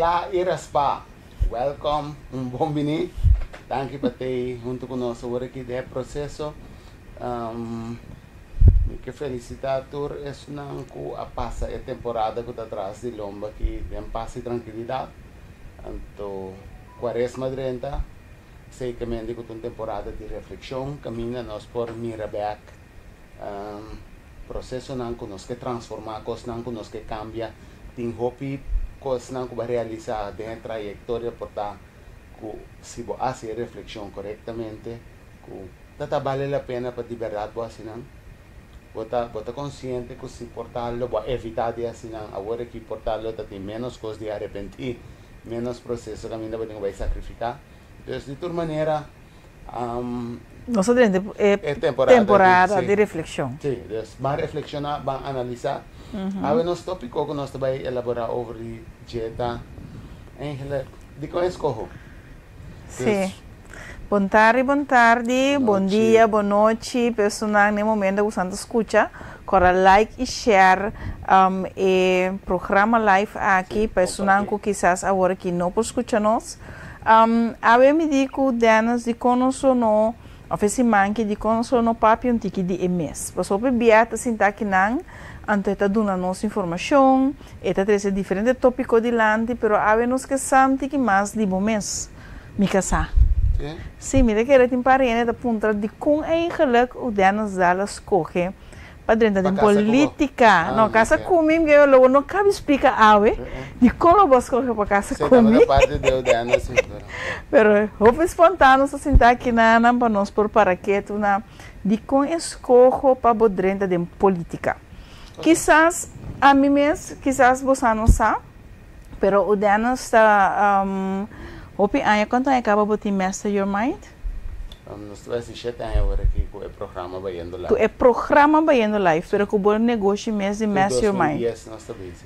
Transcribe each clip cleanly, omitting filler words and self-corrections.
Clá Iraspa, welcome, bom vini. Danke por ter junto conosco agora aqui do processo. Que felicitar tur é não que a passa a temporada que está atrás de lomba que tem paz e tranquilidade. Então, quaresma drenta, sei que me com uma temporada de reflexão, caminha nós por Miraback. Processo não que nós que transformar, coisas não que nós que cambia, tem hope, coisas não que vai realizar dentro da trajetória, portanto, se você fazer reflexão corretamente, que vale a pena para de verdade você não. Você consciente que se portarlo, vai evitar de assim não, agora que portarlo tem menos coisas de arrepentir, menos processo que ainda vai sacrificar. Então, de toda maneira, nossa é temporada de reflexão. Sim, vamos reflexionar, vamos analisar. Agora, nosso tópico que nós vamos elaborar sobre dieta, de qual escolho? Sim. Boa tarde, bom dia, boa noite, pessoal, no momento que você escuta, corra like e share o programa live aqui, pessoal que quizás agora que não pode escutar nós. Eu me digo, Denas, de conosco no oferecimento de conosco no papel tiki de mês. Você pode biata sentar aqui não, antes de dar nossa informação, eta trazer diferentes tópicos de lante, pero a nos que santi que mais de bom mês, me casar. Sim, me quero ter parente da ponta de com eigenlijk o Denas Dallas corre para dentro da política. Não, casa comigo, eu logo não cabe explicar de como você corre para casa comigo. Pero eu espontâneo se sentar aqui na para nós por paraquedo na de com escorro para dentro da política. Quizás a mim mesmo, quizás você não sabe, pero o Denas está Opi, quanto acaba de Master Your Mind? Nós estamos 7 anos agora aqui com o programa Baiando Live. Tu é programa Baiando Live, pero que o bom negócio mesmo de Master Your Mind.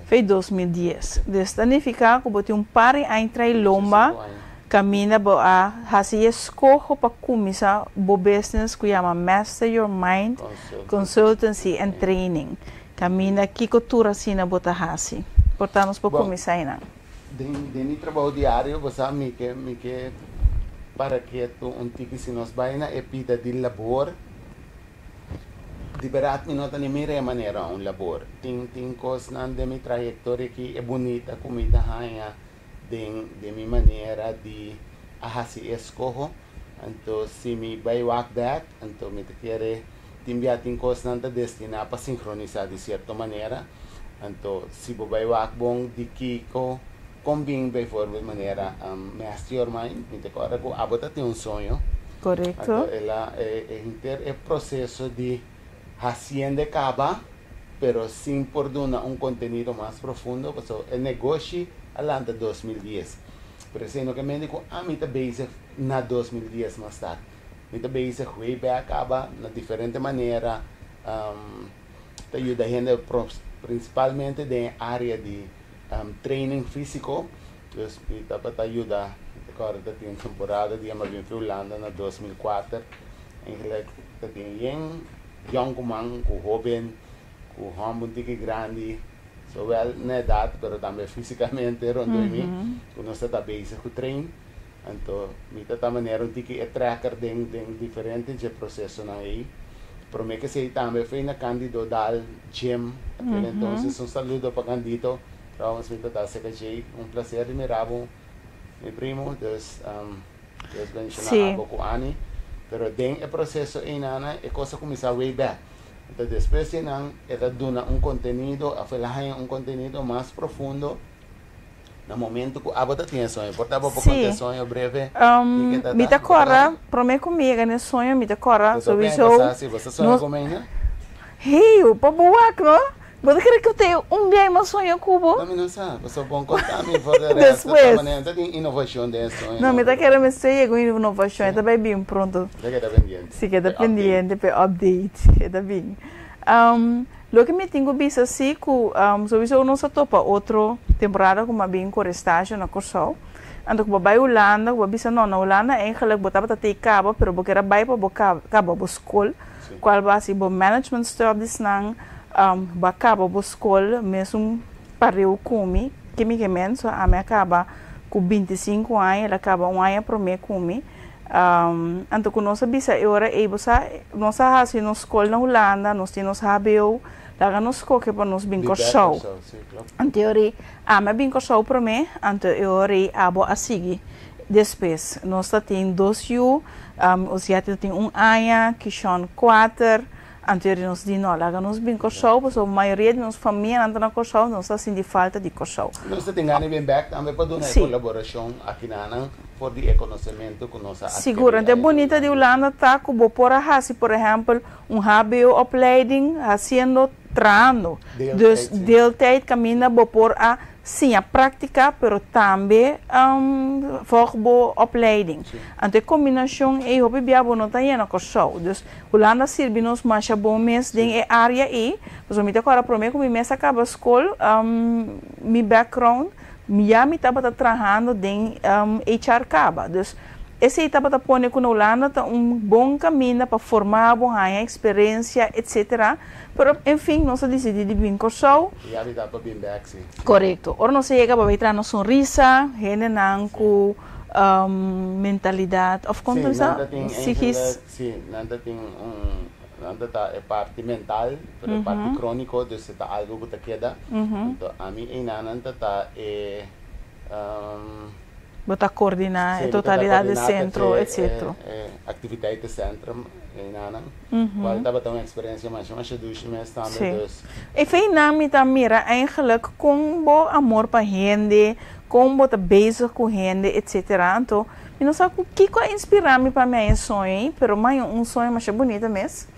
Foi 2010. Então, significa que você par de entrar em lomba, caminha a fazer escolha para começar o business que chama Master Your Mind Consultancy and Training. Caminha aqui que tu assina bota hasi. Portanto, nós podemos começar aí. De mi trabalho diário, você sabe que para que tu se nós vai na epita de labor, de verdade não tem nenhuma maneira labor. Tem coisas na de minha trajetória que é bonita, comida rainha, de minha maneira de fazer escolha. Então, se me vai walk back, então me quer tem coisas na destinar para sincronizar de certa maneira. Então, se você vai walk bom de Kiko combina de forma de maneira Master Your Mind, agora que a bota tem sonho. Correto. Ela é processo de hacienda acaba, pero sem por conteúdo mais profundo, porque o negócio além de 2010. Por exemplo, que me digo, a mim está basic na 2010 mais tarde. Me está basic way back acaba na diferente maneira, te ajuda a gente principalmente na área de training físico, dus dapat ayuda. Agora tem uma temporada de uma vez Holanda na 2004. Eigenlijk tem young man, com jovem, com homem muito grande, sowel na idade, mas também fisicamente rondo mim, que nós está bezig com treino. Então, de maneira que é tracker de diferentes processos na aí. Para mim que sei também foi na candidato ao gym, então um saludo para candidato. Vamos ver toda essa que prazer de mirar meu primo, dus mencionar pouco Ani, pero den o processo em Ana é coisa começar way back. Então depois de não era dona conteúdo, a falar conteúdo mais profundo. No momento que a bota tinha sonho, portava para contar sonho breve. Me tá cora, promete comigo nesse sonho, me tá cora, sobre isso. Se você sonha comigo, Rio, para boa, não? Você quer que eu tenha dia mais sonho cubo? Não, não sabe. Você pode contar me for the rest. Depois. Tem inovação desse sonho. Não, me tá querendo me ser com inovação, está bem pronto. Você queda pendiente. Sim, queda pendiente para update, está bem. Lo que me tenho visto assim, que sobre isso não se topa outra temporada como bem com estágio na Corsol. Então, quando vai Holanda, quando bisa não na Holanda, eigenlijk botava até cabo, pero porque era vai para cabo para escola, qual vai ser o management studies nang bacaba a escola mesmo para eu comer quimicamente, so a me acaba com 25 anos, ela acaba um ano para mim comigo. Então, quando nós bisa agora, nós assim na escola na Holanda, nós temos HBO, lá nós coque para nós brincar show. Então, a me brincar show para mim, então agora a seguir. Depois, nós temos 2 anos, os já tem um ano, que são 4. Anterior nós de nós, lá nós brincar show, porque a maioria de nossa família não tem show, nós assim de falta de show. Nós temos bem back também para dar colaboração aqui na por de conhecimento com nossa. Seguro, é bonita de Holanda tá com por assim, por exemplo, HBO opleiding, fazendo treino, dus deeltijd caminha por a sim a prática, pero também voor opleiding. Então combinação é o bebê não tá indo com show, dus Holanda serve nos mais bom mês em área aí, mas eu me agora para mim como mês acaba a escola, meu background me estava trabalhando em HR Caba, dus esse estava pondo com a Holanda bom caminho para formar boa experiência, etc. Pero, enfim, nós decidimos vir com o show. E a vida para vir back, sim. Correto. Ora nós chega para entrar na sonrisa, gente com mentalidade, of como isso? Sim, nada tem nada é parte mental, pero parte crônico, dus está algo que te queda. Então, a mim ainda tá Bota coordenar a totalidade do centro, etc. Atividade do centro, qual estava uma experiência mais 2 meses também. E foi na minha mira, eigenlijk, com bom amor para gente, com bom bezig com gente, etc. Então, eu não sei o que inspira-me para minha sonho, mas sonho mais bonito mesmo.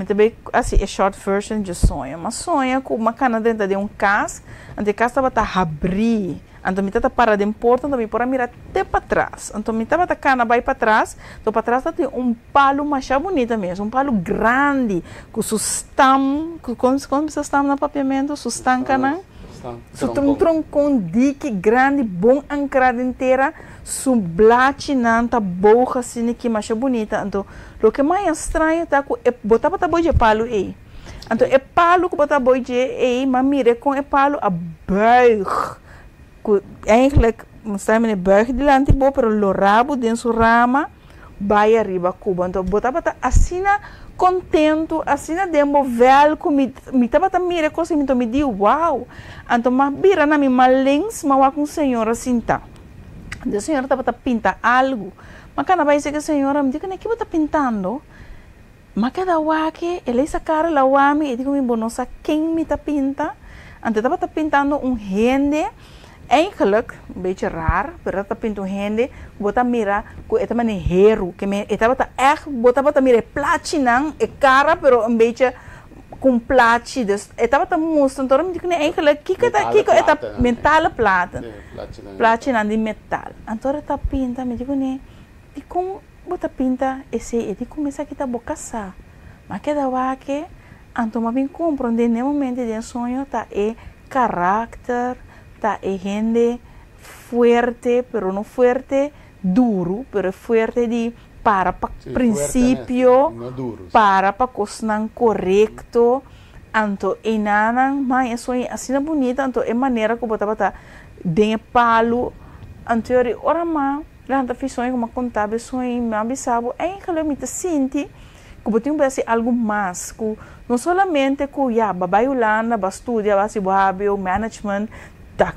Também, assim, é short version de sonho, mas sonho com uma cana dentro de casa, onde a casa estava a abrir. Então, me estava parada em porta, então me pôr a mirar até para trás. Então, me estava a cana vai para trás, então para trás tem palo mais bonito mesmo, palo grande, com sustam, como se está no papiamento, sustanca, né? Um tronco dique grande, bom ancrado inteira, sublate nanta boca assim que mais bonita. Então, o que mais estranho tá com botar para boi de palo aí. Então, é palo que botar boi de aí, mas mire com é palo a buig. Eigenlijk está me buig delante bo, pero lo rabo dentro rama vai arriba cuba. Então, botar assim contento, assim demo velho, me tava mira coisa, então me diu wow. Então, mas vira na minha malins, mas com a senhora assim tá. A senhora estava pintar algo. Mas quando vai ser que a senhora me diz que você está pintando, mas cada wake, ela essa cara lá wami, e digo me bonosa quem me está pinta. Então, estava pintando gente. Eigenlijk, een beetje raar, maar dat pinto hende, bota mira, ko eta mane heru, que me eta bota echt, bota mira platinang, e cara, pero een beetje com plati, dus eta bota moesten, então me digo eigenlijk, kiko eta mentale platen, platinang de metal, então eta pinta, me digo ne, di como bota pinta esse, e di começa kita bocasa, mas que da wake, então me bem compreender no momento de sonho tá é caráter. É gente fuerte, pero não fuerte duro, pero fuerte de para princípio, para coisa correto. Então, e nada, mas isso é assim bonita, então é maneira que eu botava de palo. Anterior, ora mais, lá tá fiz sonho como contábil, sonho, me avisava, é que eu me senti que eu tinha que algo mais, que não somente que já, vai Holanda, vai estudar, vai se o management.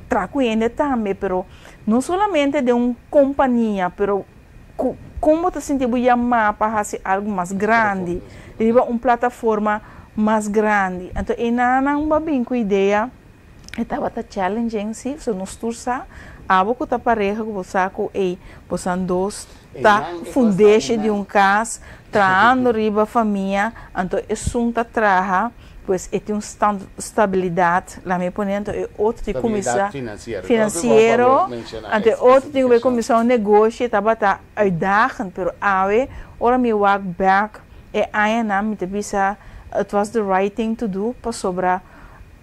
Trago ainda também, pero não somente de uma companhia, pero como te sentir chamar para fazer algo mais grande, de uma plataforma mais grande. Então, eu não bem com a ideia, estava challenging, se nós torça, abo que tá pareja que você com você dois tá fundeixe de casa, traando riba família, então isso não traga pois tem uma estabilidade lá me ponendo outro de comissão financeiro ante outro tem que começar um negócio estava tá uitdagend pero awe ora me walk back e aí na me te bisa it was the right thing to do para sobrar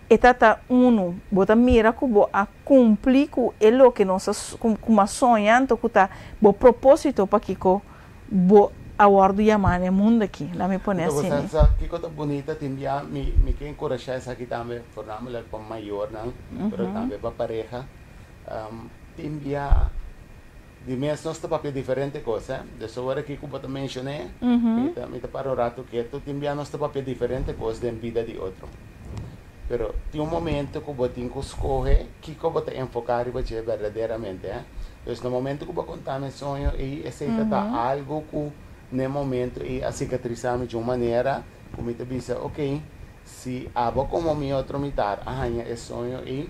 etata uno bota mira que bo a cumprir com ele que nós com uma sonhando que tá bo propósito para que bo abordo yamane mundo aqui, lá me põe Então, assim. você que coisa bonita, tem dia, me quer encorajar isso aqui também, fornamos para maior, não? Mas também para pareja. Tem dia, de mês nós papel diferente coisa, de sobre aqui como eu mencionei, me para o rato que tu tem dia nós papel diferente coisa da vida de outro. Pero tem momento que você tem que escolher que você enfocar e você verdadeiramente, Então, no momento que você contar meu sonho e aceita algo que no momento e a cicatrizar de uma maneira como te diz, ok, se abo como mi outro mitar, arranha esse sonho e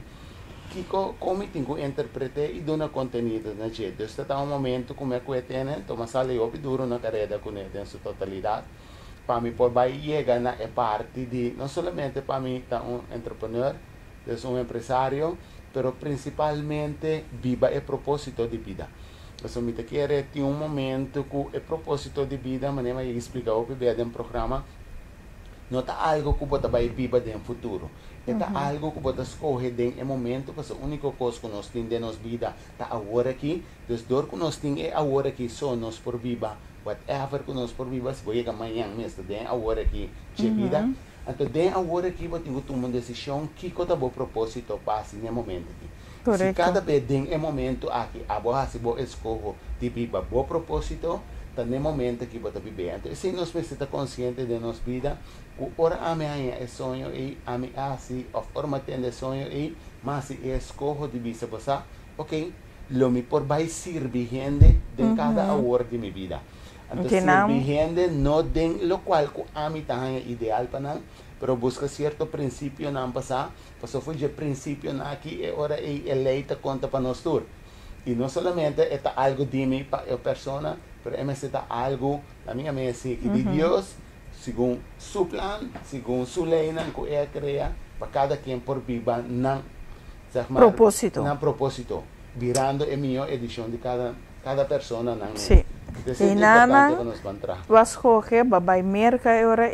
que como tenho que interpretar e dar conteúdo na gente. Então, está um momento como é que eu tenho, então, sale eu duro na carreira com ele em sua totalidade. Para mim, por vai chegar na parte de, não somente para mim, entrepreneur, empresário, pero principalmente viva o propósito de vida. Então, me quero ter momento que o propósito de vida, maneira eu explicar o que no programa, não está algo que você vai viver no futuro. Está algo que você escolhe no momento, porque a única coisa que nós temos na nossa vida está agora aqui. Então, dor que nós temos agora aqui, só nós por viver. Whatever que nós por viver, se vai amanhã mesmo, tem agora aqui, de vida. Então, tem agora aqui, você tem que tomar uma decisão que você vai propósito passe no momento aqui. Correto. Se cada vez tem momento aqui, a você escolhe de viver bom propósito, está no momento que você vive. Então, se nós precisamos consciente de nossa vida, o ora a minha é sonho e a minha assim, a forma de ter sonho e mas se escolho de vida você, ok, lo me por vai servir gente de cada hora de minha vida. Então, servir gente não tem lo qual a mim está ideal para nós, pero busca certo princípio não passar, porque foi o princípio aqui é hora e eleita conta para nós todos. E não somente é algo de mim para a pessoa, pero é algo na minha mente que de Deus, segundo seu plano, segundo sua lei, que é criar para cada quem por viver propósito. Não propósito, virando a minha edição de cada pessoa. Sim. E nana, vas coger, babai merca agora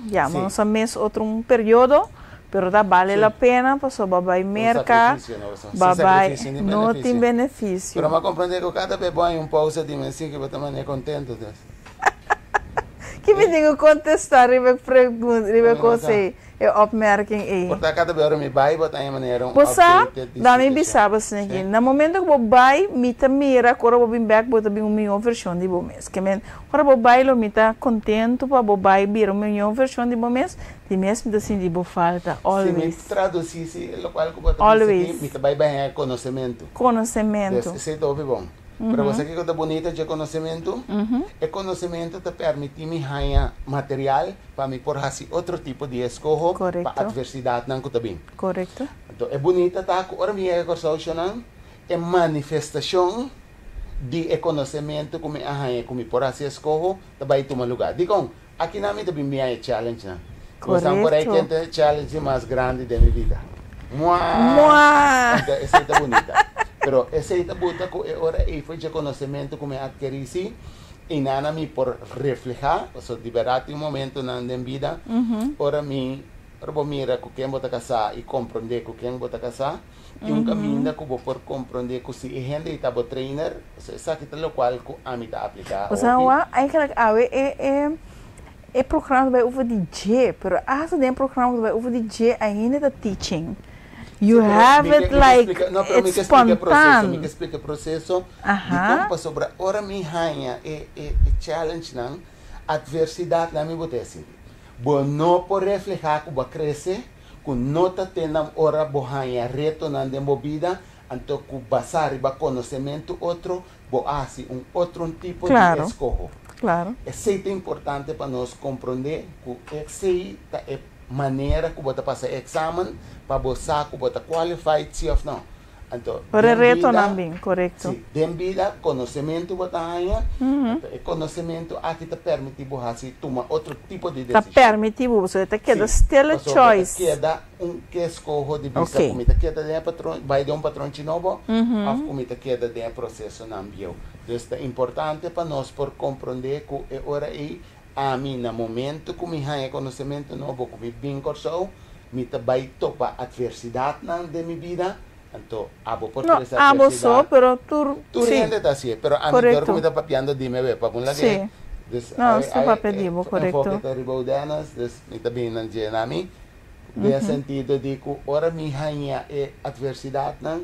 já, mas mês outro período, pero da vale a pena, passou babai merca, babai não tem benefício. Pero me compreender que cada vez vai pausa de menção que você não é contente. Que me digo contestar, ribe pergunta, ribe coisa, opmerking aí. Porque cada vez me vai botar em maneira você dá-me bisaba assim aqui. No momento que você vai, mita mira, quando você vem back, você tem uma melhor versão de você. Que men, quando você vai, lo mita contento para você vai vir uma melhor versão de você. De mesmo assim de você falta, always. Se me traduzisse, o qual que você always. Mita vai bem conhecimento. Conhecimento. Isso é tudo bom. Para você que é bonita de conhecimento, o conhecimento te permite me ganhar material para me por fazer outro tipo de escolha para a adversidade não que também. Correto. Então é bonita tá que ora minha constitucional é manifestação de conhecimento que me ganha que me por fazer escolha também toma lugar. Digo, aqui na minha também minha challenge na. Correto. Por aí que é challenge mais grande da minha vida. Então essa é bonita. Pero esse tabuta que agora foi de conhecimento que me adquiri e nada me por reflejar, ou seja, liberar um momento na vida, ora me mira com quem vou casar e compreender com quem vou casar, e caminho que vou por compreender que se a gente está bom trainer, ou seja, isso aqui é o qual que a mim está aplicado. Ou seja, eigenlijk é programa vai over DJ, pero há tem programa vai over DJ ainda da teaching. You have it like it's spontaneous. Me explica o processo de como sobre ora me ganha e challenge não adversidade na me botece. Bo não por reflejar que bo cresce, que não tá tendo ora bo ganha reto na vida, então que basar e conhecimento outro, bo assim outro tipo de escolha. Claro. É importante para nós compreender que esse é maneira que você passa exame para você que você qualified sim ou não. Então, para reto também, correto. Sim, de vida, conhecimento você ganha, e conhecimento aqui te permite você tomar outro tipo de decisão. Te permite você te queda still a choice. Queda que escolha de vista como te queda de patrão, vai de patrão de novo, ou como te queda de processo na bio. Então, é importante para nós por compreender que é hora aí a mim no momento que me ganha conhecimento novo que me bem corso, me vai topar adversidade na de minha vida, então abo por essa adversidade. Só, pero tu gente está assim, pero a mim como está papiando de me ver para um lado Dus Não, isso é pedido, correto. Enfoque de ribaudanas, dus mita binan dyan nami. De sentido de que ora mi hanya e adversidade não,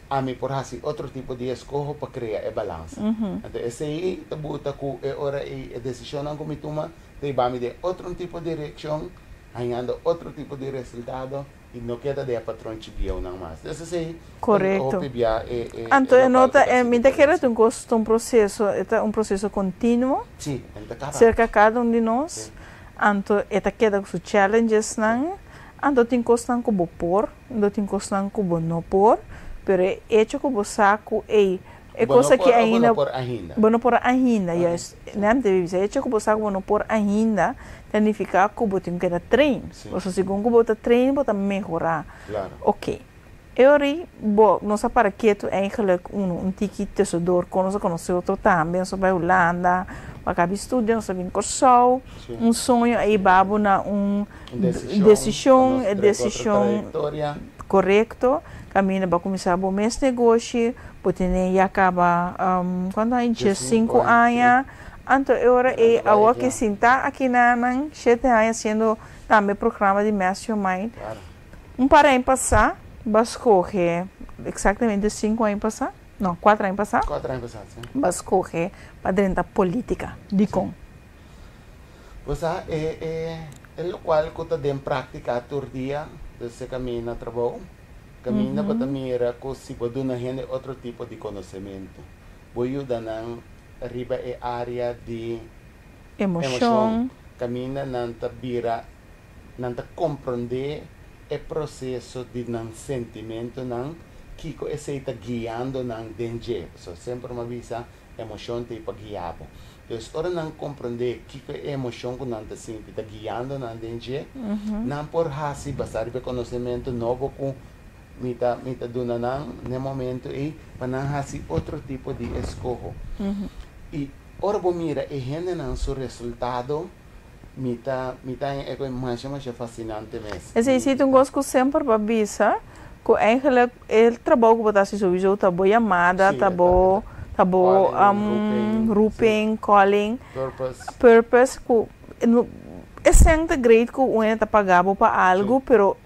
a mi por hasi outro tipo de escojo para criar a balança. Então esse aí tabuta ku e ora e decisão não como toma, te vai me de outro tipo de direção, ganhando outro tipo de resultado e não queda de patrão chibio não mais. Esse aí correto. Então nota é me da que era um processo, é um processo contínuo. Sim, cerca cada de nós. Então é queda com challenges não. Ando tem costan que bo por, ando tem costan que bo não por, pero hecho que bo saco é coisa que ainda bo por ainda, yes, né? Deve ser hecho que bo saco bo não por ainda, significa que bo tem que dar treino. Ou seja, segundo que bo tá treino, bo tá melhorar. Claro. Ok. Eu bo nossa para quieto eigenlijk tiki tesouro, conhece outro também, sobre a Holanda. Acabei estudando, sabe, em Corsol, sonho aí babo na decisão correto, caminha para começar o mês de negócio, porque nem acaba quando a gente 5 anos, então eu é a que sinta aqui na 7 anos sendo também programa de mastermind. Para em passar, vas correr exatamente 5 anos passar. Não, 4 anos passados? 4 anos passados, sim. Mas correr para dentro da política, de como? Você é o qual que está em prática todo dia, você caminha trabalho, caminha para mira que se pode na gente outro tipo de conhecimento. Vou ajudar na arriba é área de emoção, caminha na bira, na compreender o processo de sentimento não que esse está guiando nang dengue, so sempre me avisa emoção te para guiar. Então, ora não compreender que a emoção que não te sente está guiando nang dengue, não por hasi basar be conhecimento novo com mita duna nang no momento e para não hasi outro tipo de escojo. E ora bo mira e gente não seu resultado mita é coisa mais fascinante mesmo. Esse é um gosto sempre para avisa. Que eigenlijk el trabalho que botasse sowieso tá boa chamada, tá bom roeping, calling, purpose que é sempre great que o ente pagava para algo, pero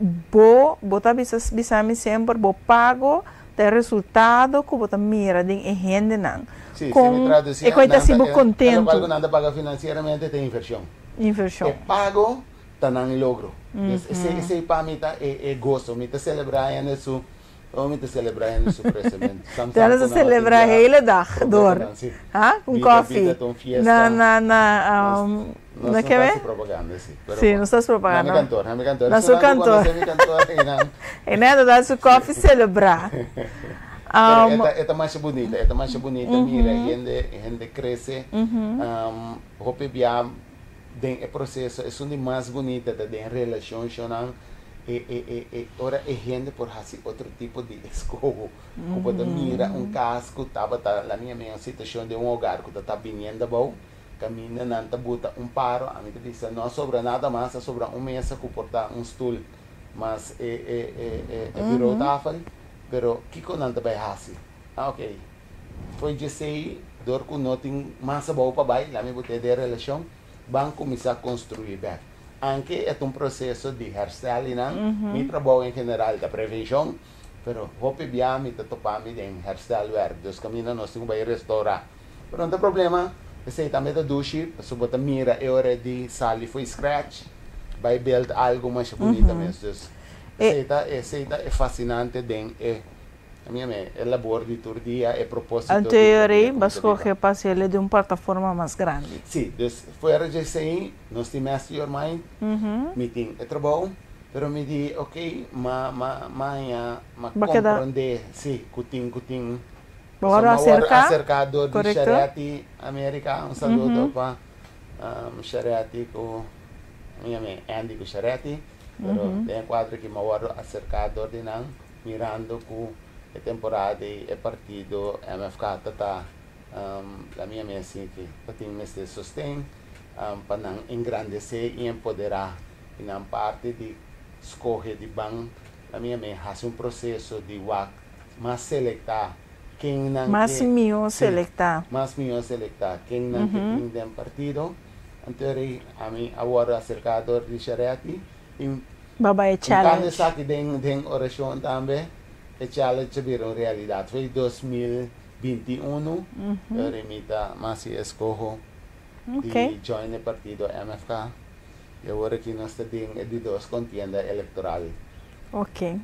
bota bisa me sempre bo pago tem resultado que bota mira de rende não. Com e coita se bo contento. Algo nada paga financeiramente tem inversão. Inversão. É pago tá não logro. Esse para mim é gosto, me tá celebrar isso, ou me tá celebrar isso crescimento. Temos a celebrar hele dag door. Ah, com coffee. Na que é? Propaganda, sim. Sim, não estás propaganda. Na minha cantor. Na sua cantor. E nada dá su coffee celebrar. Esta mais bonita, mira, gente cresce, hope bia den o processo é um mais bonita da relação e ora é gente por assim outro tipo de escovo que pode mira caso que estava na minha situação de hogar que está vindo bom caminha não tá bota paro a mim diz não sobra nada mais sobra mesa que porta stool mas virou tafel pero kiko não tá bem assim ok foi de sei dor que não tem mais bom para baixo lá me botei de relação vão começar a construir bem. Anche é um processo de hairstyling, mi trabalho em geral da prevenção, pero hope bia mi topami em hairstyle wear, dos caminho nós temos para restaurar. Pero não tem problema, você também da duche, você bota mira é hora de sair foi scratch, vai build algo mais bonito mesmo. Essa é fascinante den a minha labor de todo dia é propósito. Anteriormente, mas correr para ele de uma plataforma mais grande. Sim, então fora de assim, nós temos mastermind meeting é trabalho, pero me di ok, compreender, sim, cuting. Agora acercador de Shariati América, saludo para Shariati com minha Andy com Shariati, pero tem quadro que maior acercador de nang mirando com a temporada e partido MFK tata a minha assim que tem mestre sustém para não engrandecer e empoderar e na parte de escolher de banco a minha faz processo de mais seletar quem não Mas mio selecta. Mas mio selecta. Quem não tem dem partido, então a mim agora acercador de charete, Babai challenge. Sa que den oração também, é challenge virou realidade. Foi 2021, eu remita, mas escolho de join o partido MFK. E agora que nós temos de duas contiendas eleitorais. Ok.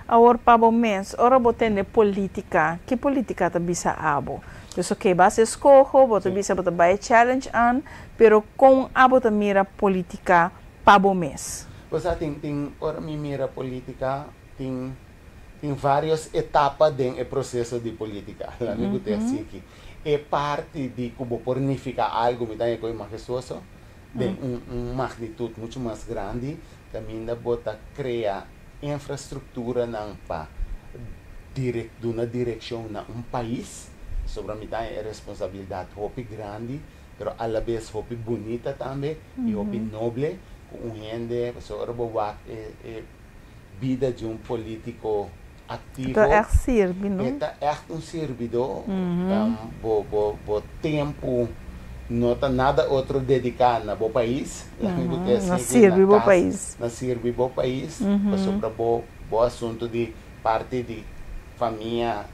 Agora, para o mês, agora vou ter política. Que política está bisa abo? Então, que base escolho, vou ter bisa botar by challenge an, pero com abo ta mira política para o mês. Você tem ora me mira política, tem várias etapas do processo de política. Lá me gusta assim que é parte de como pornificar algo me dá coisa majestuoso, de magnitude muito mais grande, também da bota criar infraestrutura não para uma direção na país, sobre a mim é responsabilidade hopi grande, pero a la vez hopi bonita também e hopi noble, com gente, sobre a vida de político ativo. Então é servir, não? É servidor, bo tempo não está nada outro dedicado na bom país, na servir bom país, na servir bom país, sobre o assunto de parte de família,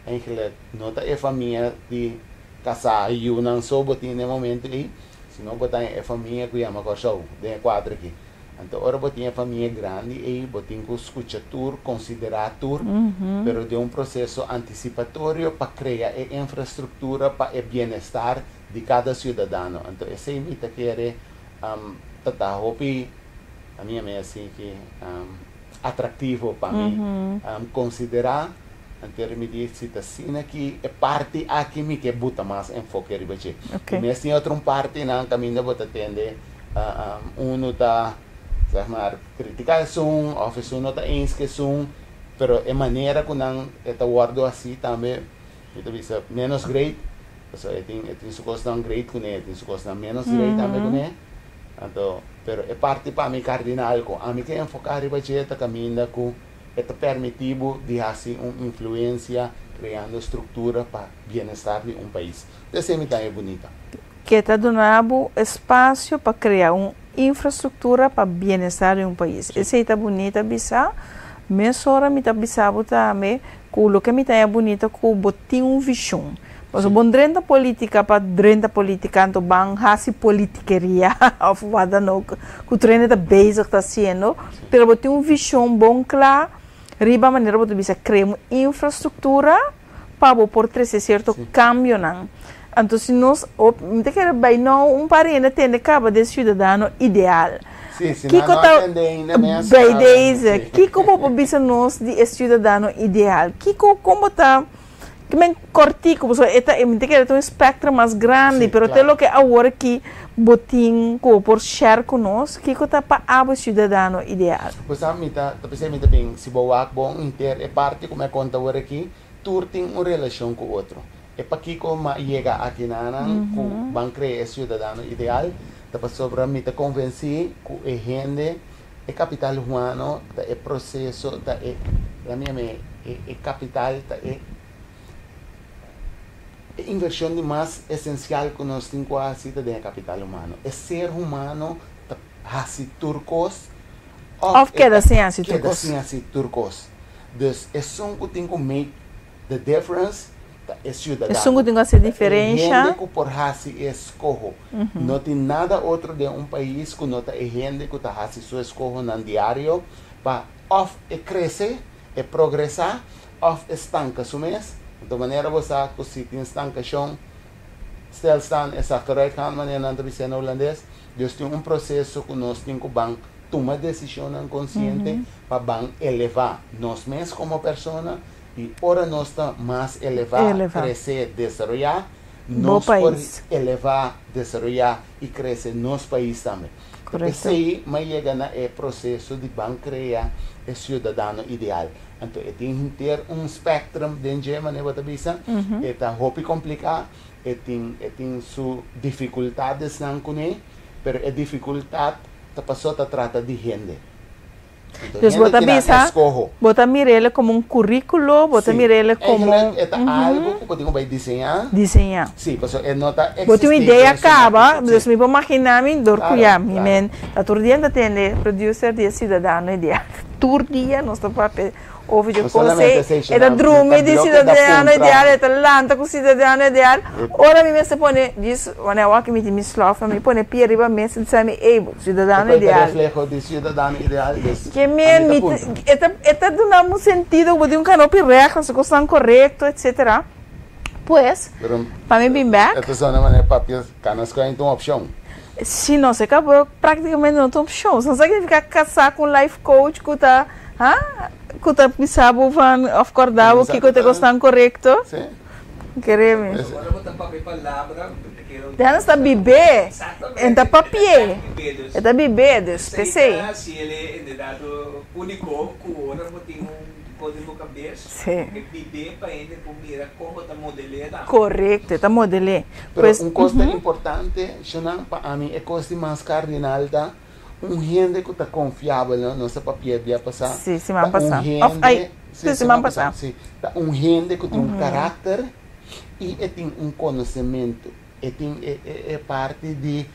em que não é família de casar e não só botar no momento aí, senão botar é família que chama show, de quadro aqui. Então, agora botinha família grande e botinha que escuta tudo, considerar tudo, pero de processo antecipatório para criar a infraestrutura para o bem-estar de cada cidadão. Então, essa imita que é hopi, a minha é assim que atrativo para mim, considerar, então me diz se assim aqui é parte aqui que bota mais enfoque ribache. Mas tem outra parte na caminho bota atender, tá criticar som, ou se não está eens que som, pero a maneira que não está guardado assim também, então bisa menos grade, so tem su costa grade com ele, tem su costa menos grade também com ele, então, pero é parte para mim cardinal com, a mim que enfocar riba jeta caminho com, é permitivo de fazer uma influência criando estrutura para bem-estar de país. Essa é bonita. Que está dando espaço para criar infraestrutura para bem-estar de país. Essa é bonita, bisa. Mas ora me está bisabo também, com o que me está bonita, com botar visão. Mas bom drenta política para drenta política, então bang hasi politiqueria, of wada no, que o treino está basic está sendo, pero botar visão bom claro, riba maneira botar bisa criar uma infraestrutura para por trazer certo cambio não. Então, se nós, me quer bem não parente tem cabo de cidadão ideal. Sim, se não atende bem desde que como bisa nós de cidadão ideal, que como tá que men cortico, porque eta me quer um espectro mais grande, pero tem lo que agora que botin como por share com nós, que tá para abo cidadão ideal. Pois a mim tá pensando bem, se boa bom inter é parte como é conta agora aqui, tur tem uma relação com o outro. É para que como chega aqui na com ban criar cidadão ideal, tá sobre mim tá convenci que é gente é capital humano, é processo, a minha é capital, é inversão de mais essencial que nós temos quase de capital humano. É ser humano, assim turcos, of queda assim assim turcos. Queda assim assim turcos. Então, é só que tem que make the difference. É cidadão. É só que tem que ser diferença. Gente que por assim escolhe. Não tem nada outro de país que não tem gente que está assim sua escolha no diário para of crescer, progressar, of estanca su mês. De maneira você que se tem estancação, stilstaan is achteruitgaan wanneer aan het zijn holandês. Dus tem processo que nós temos que tomar decisão consciente para elevar nós mesmos como pessoa e ora nós está mais elevar, crescer, desenvolver, nós por elevar, desenvolver e crescer nos país também. Esse aí, mas chega na processo de criar o cidadão ideal. Então, tem que ter espectro de maneira de bisa, é muito complicado, tem suas dificuldades não com ele, mas a dificuldade passou a tratar de gente. Entonces, bota mirele como um currículo, bota mirele como algo que podemos vai desenhar. Desenhar. Sim, porque é nota bota uma ideia acaba, dus me vou imaginar me dor cuia, me men, a turdia da tende producer de cidadão ideal. Turdia nós tá papel ouve de coisa, é da drume de cidadão ideal, é da lanta com cidadão ideal. Ora me se põe diz, quando eu aqui me slofa, me põe pia riba me se sabe cidadão ideal. Reflejo de cidadão ideal. Que men, eta dando sentido, bota um canopy regras, se estão correto, etc. Pues, para mim bem back. Esta zona maneira papel, canas com então opção. Se não se acabou, praticamente não tem opção. Não significa casar com life coach, que tá, que pensava van acordar o que te gostam correto. Sim. Queremos. Agora botar papel palavra, Deixa está beber, entra papel, entra beber, pensei. Se ele é dado único, o outro botinho código cabeça. Sim. Beber para ele comer como está modelada. Correto, está modelada. Mas coisa importante, para mim é coisa mais cardinal da gente que está confiável, não se papel vai passar. Sim, se vai passar. Se vai passar. Gente que tem caráter e tem conhecimento. É parte de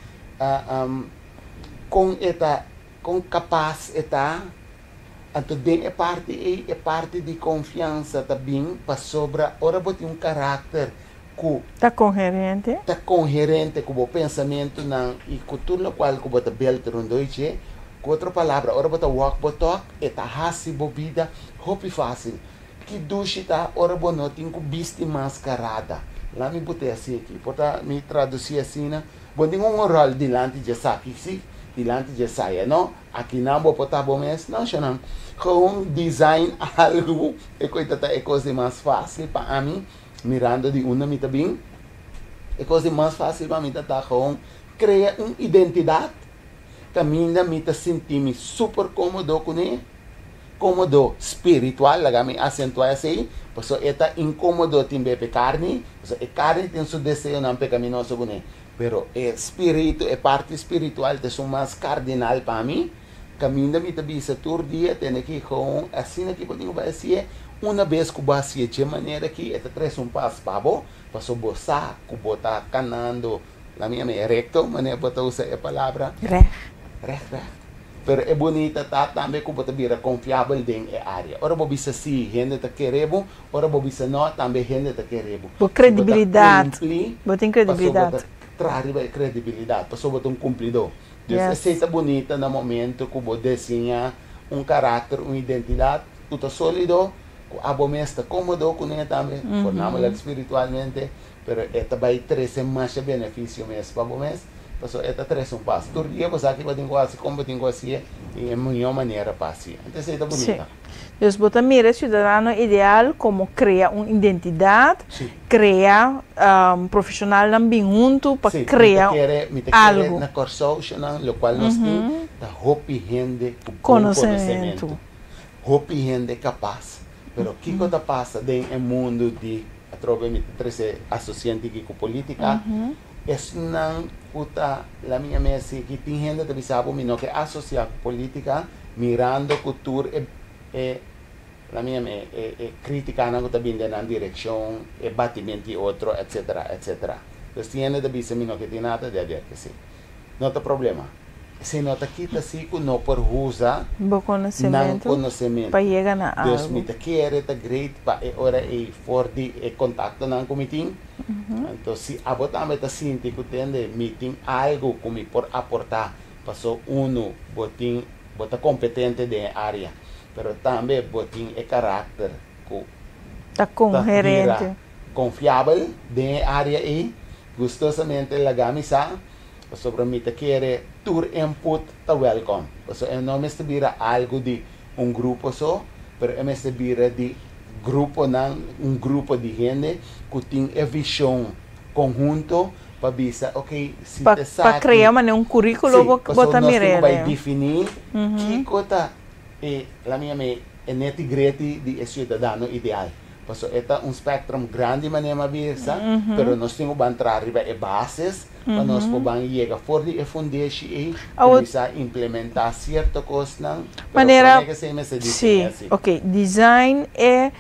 com capaz então é parte de confiança também para sobra ora botar caráter que está coerente com o pensamento não e com tudo o qual que bota belter doiche com outra palavra ora bota walk botok eta hasi bobida hopi fácil que duche tá ora bonotin com bisti mascarada. Lá me botei assim aqui, para me traduzir assim, né? Bom, tem rol dilante de saque, sim, dilante de saia, não? Aqui não vou botar bom mês, não, não. Com design algo, é coisa mais fácil para mim, mirando de uma mita bem, é coisa mais fácil para mim, tá com criar uma identidade, caminha me tá sentir super cômodo com ele. Cômodo espiritual, lagami acentuar assim, porque eta incômodo tem bebe carne, porque carne tem seu desejo não pecaminoso bune, pero espírito, parte espiritual é o mais cardinal para mim, caminho da minha vida todo dia, tem que com assim aqui podemos fazer uma vez que você de maneira que eta traz passo para bo, para boçar, que botar canando, la minha é recto, maneira botar usar a palavra recht. Pero é bonita também como você vira confiável dentro da área. Ora você bisa sim, gente tá querendo, ora você bisa não, também gente tá querendo. Por credibilidade. Botem credibilidade. Traz credibilidade, passou botar cumpridor. Então, aceita bonita no momento que você desenha caráter, uma identidade, tudo sólido, a você está cômodo com ele também, fornamos espiritualmente, pero vai trazer mais benefício mesmo para você. Então, esta traz passo. Todo dia você aqui vai ter como tem assim e é melhor maneira para assim. Então, isso é bonita. Deus bota mira cidadão ideal como criar uma identidade, criar profissional também junto para criar algo. Na consorcio, no qual nós temos da hopi gente com conhecimento, hopi gente capaz. Pero o que está passa dentro do mundo de através de associante com política? Não puta la minha mesa que tem gente que sabe que associar com política mirando cultura la minha criticando que também na direção batimento de outro etc. Então tem gente que sabe que tem nada de ver que sim não tem problema se não está aqui assim que não por usar bom conhecimento para chegar na algo Deus me quer é great para hora e for de contato na comitim. Então se a botar meta sinti que tem de meeting algo como por aportar passou botin bota competente de área, pero também botin caráter que tá coerente, confiável de área e gostosamente lagamisa sobre mim te quer tur input ta welcome. Então não me vira algo de grupo só, pero é me vira de grupo grupo de gente que tem a visão conjunto para bisa se para criar um currículo botar mirele vai definir que coisa la minha netigrete de cidadão ideal. Porque é um espectro grande maneira bisa, pero nós temos que entrar riba bases para nós poder chegar fora de fundação e Ao- começar a implementar certas coisas. Maneira, sim, sim, ok. Design é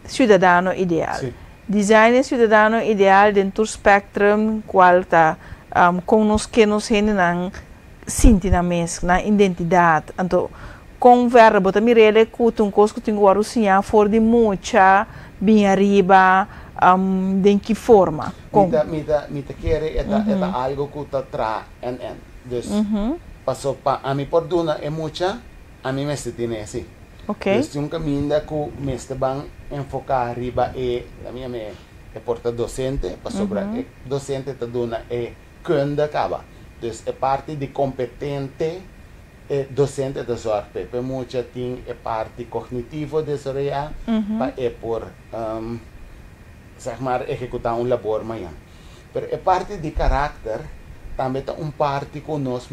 cidadão ideal. Sim. Design é cidadão ideal dentro do espectro qual está com nós que nos não sentir na mesma identidade. Então, com verbo também ele que um coisa que tem que usar fora de muita bem arriba de que forma. Mita quer é algo que está tra en. Dus passou para a mim por duna é muita, a mim me sente assim. Ok. Dus um caminho que me está bem enfocar arriba a minha é porta docente, passou para docente tá duna é kunde acaba. Dus é parte de competente docente da sorte. Para muita tem é parte cognitiva desarrollada para por zeg maar, executar labor amanhã. Mas é parte de caráter, também tem parte que nós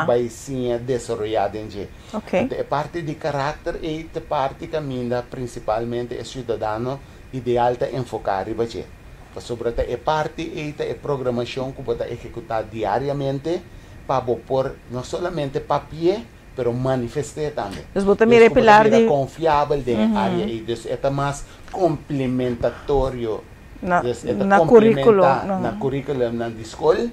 vai ser desenvolvido em dia. Ok. É parte de caráter e é parte que caminha principalmente é cidadão ideal de enfocar e bater. Sobre é parte e é programação que pode executar diariamente para pôr não somente papel, pero manifestar também. Dus você também pilar de confiável de área e é mais complementatório na currículo na currículo na escola,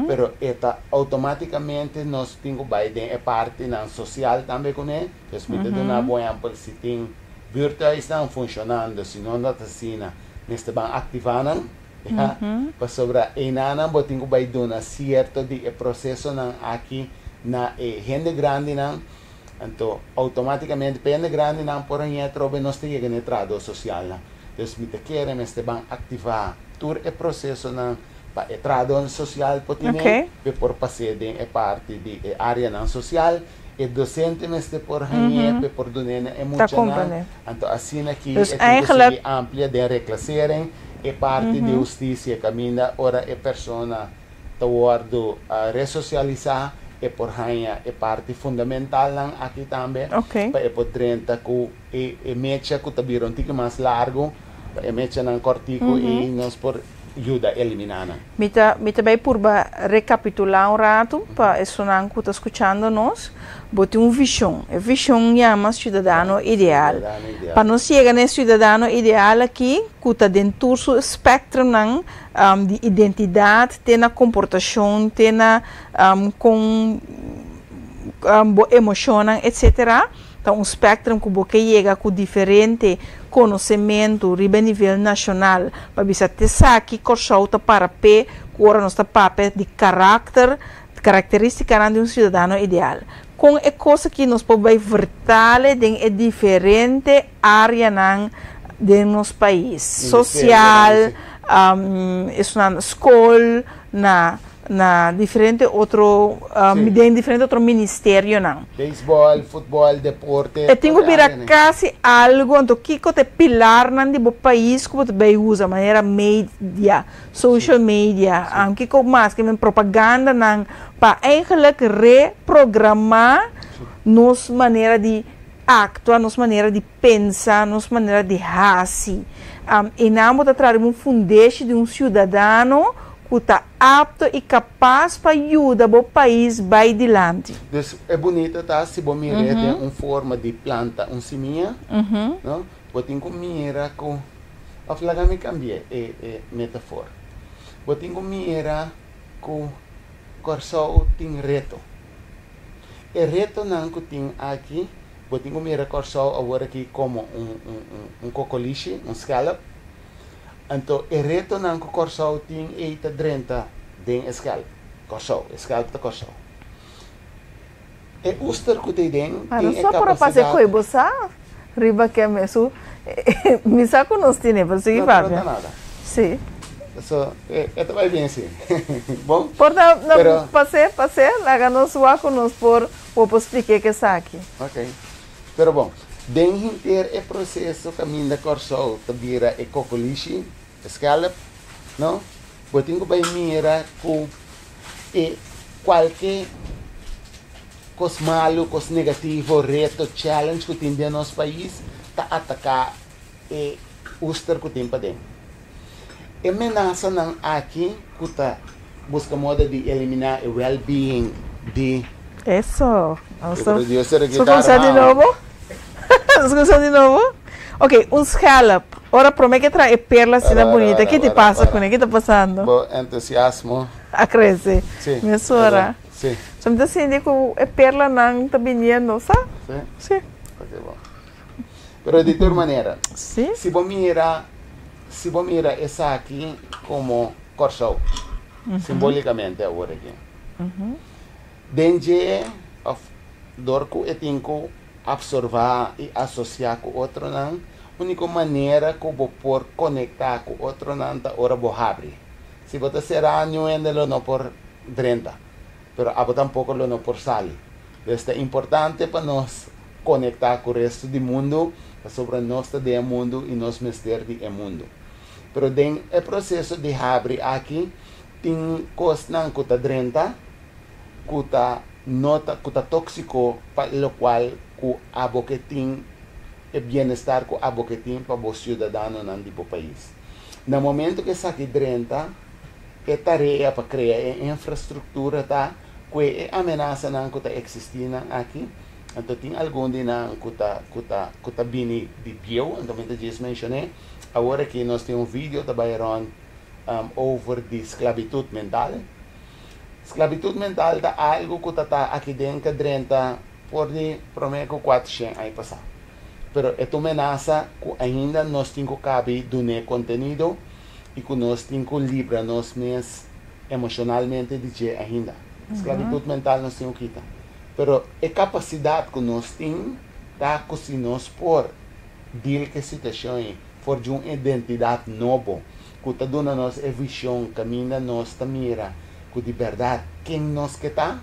pero eta automaticamente nós temos é parte na social também com ele. Então, me dá uma boa exemplo se tem virtuais estão funcionando, se não está assim, neste bem ativando, para sobre e nana botinho vai dar certo de processo na aqui na gente grande não, então automaticamente gente grande não por aí trobe nós tem que entrar do social não. Então me te querem este bem ativar todo o processo não para entrar do social potine por passear de parte de área não social e docente este por aí por donar emocional. Então assim aqui é amplia de reclassering e parte de justiça caminha ora é persona toward resocializar e por aí é parte fundamental aqui também para poder que mecha que tabiron tique mais largo e mecha nan cortico e nós por ajuda a eliminar. Mita bem por recapitular um rato para isso não que está escutando nós, bote visão. A visão chama cidadão ideal. Para nós chegar nesse cidadão ideal aqui, que está dentro do espectro de identidade, tem a comportação, tem com emoção, etc. Então, um espectro que você chega com diferente conhecimento a nível nacional, para você ter aqui corsolta para pé, que agora nós papel de caráter, característica de um cidadão ideal. Com a coisa que nós podemos vertale em diferente área de nosso país, social, na escola, na diferente outro diferente outro ministério não. Beisebol, futebol, deporte. Eu tenho que vir quase algo então que te pilar nan de país que você usa maneira media, social media, que com mais que propaganda nan para eigenlijk reprogramar nos maneira de actuar, nos maneira de pensar, nos maneira de agir. E não pode trazer fundeste de cidadão que está apto e capaz para ajudar o país vai adiante. Então, é bonito, tá? Se você mira tem uma forma de planta, uma seminha, não? Você tem que mirar com... A flaga me cambia, metáfora. Você tem que mirar com... Corso tem reto. E reto não que tem aqui, você tem que mirar corso agora aqui como um cocoliche, um scallop. Então, o reto não que o corso tem é 30 de scalp. Corso, scalp de corso. E o uster que tem é só para fazer coisa, riba que é mesmo, me saco nos tiene, para seguir para ver. Nada. Sim. Isso, vai bem assim. Bom? Porta, passei, lá nos suaco nos por explicar que está aqui. Ok. Pero bom. Dentro do processo caminho da corso vira e cocoliche, scallop, não? Você tem que mirar com qualquer coisa malo, coisa negativa, reto, challenge que tem no nosso país, tá atacar o uster que tem para dentro. E ameaça não aqui que tá busca modo de eliminar el well-being de... Eso. Dios se ¿Vamos a começar de novo? Vamos a começar de novo? Ok, um scallop. Ora, promete que trae perla assim bonita. O que te passa com ele? O que está passando? Bom entusiasmo. A crescer. Sim. Minha senhora. Sim. Só me assim, digo, é perla não está vindo, sabe? Sim. Sim. Ok, bom. Pero de toda maneira, Sim. se você mira essa aqui como corso, simbolicamente agora aqui. Dengue, dorco e tinco absorver e associar com outro não. Única maneira que você pode conectar com outro não é hora você abre. Se você será não é não por 30, pero abo tampouco não por salir. Isso é importante para nós conectar com o resto do mundo, sobre nós do mundo e nós mester do mundo. Pero den o processo de abrir aqui tem coisas não que está 30, que está tóxico, para o qual que abo que tem e bem-estar que abo que tem para os cidadãos do país. No momento que essa aqui 30, é tarefa para criar infraestrutura, tá? Que é ameaça não que está existindo aqui. Então tem algum de não que está vindo de bio, então eu já mencionei. Agora que nós temos vídeo também over de esclavitud mental. Esclavitud mental é algo que está aqui dentro de 30 por de prometo 400 aí passar. Pero é uma ameaça que ainda nós temos que caber do conteúdo e que nós temos que livrar nós mesmos emocionalmente de ainda. Esclavitud mental nós temos que quitar. Pero a capacidade que nós temos está que se nós por deal com a situação for de uma identidade nova, que está dando nós a visão, caminha nós ta mira, que de verdade quem nós que está.